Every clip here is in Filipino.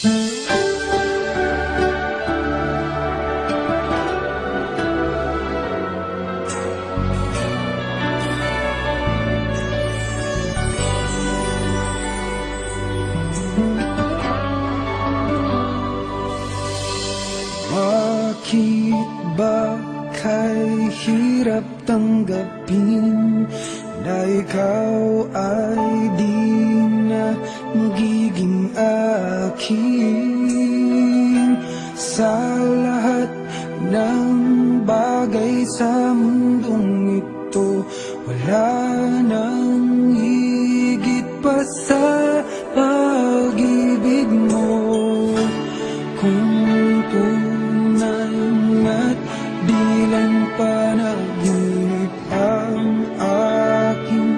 Bakit ba kay hirap tanggapin na ikaw ay di na magiging akin? Sa lahat ng bagay sa mundong ito, wala nang higit pa sa pag-ibig mo. Kung tunay at di lang panaginip ang aking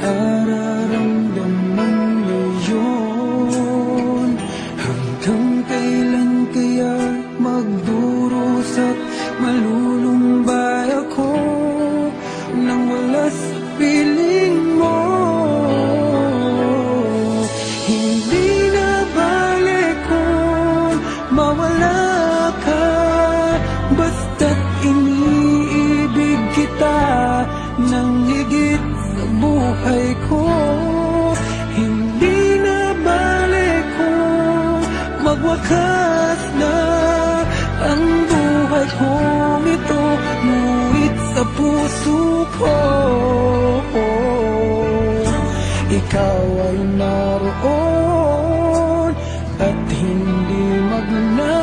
nararamdaman ngayon, hanggang kailan kaya magdurusa at malulumbay ako nang wala sa piling mo? Hindi na balik kung mawala ka, basta't iniibig kita nang higit sa buhay ko. Hindi na balik kung magwakas na ang buhay kong ito, ngunit sa puso ko ikaw ay naroon at hindi magnalaw.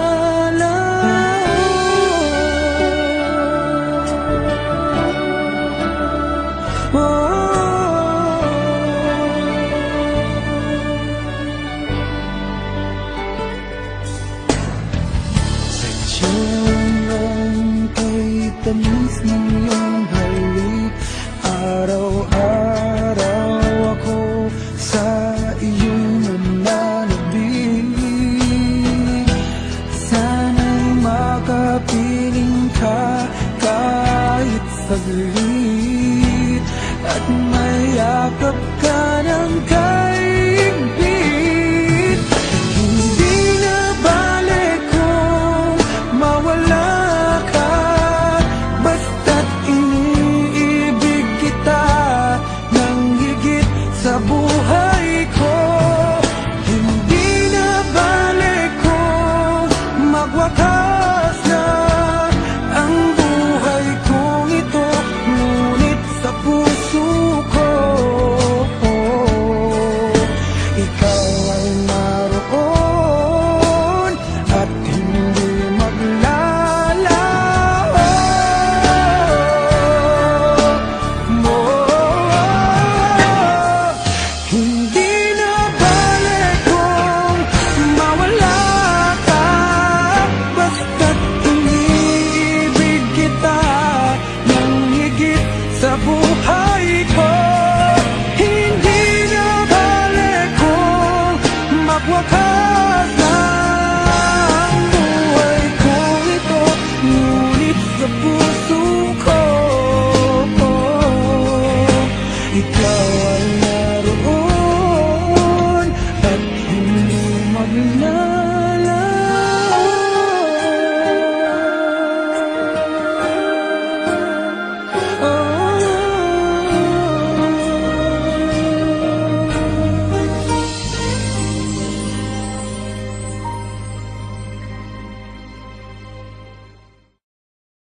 Sadyang kay tamis ng iyong halik, araw-araw ako sa iyong nananabik. Sana'y makapiling ka kahit saglit, at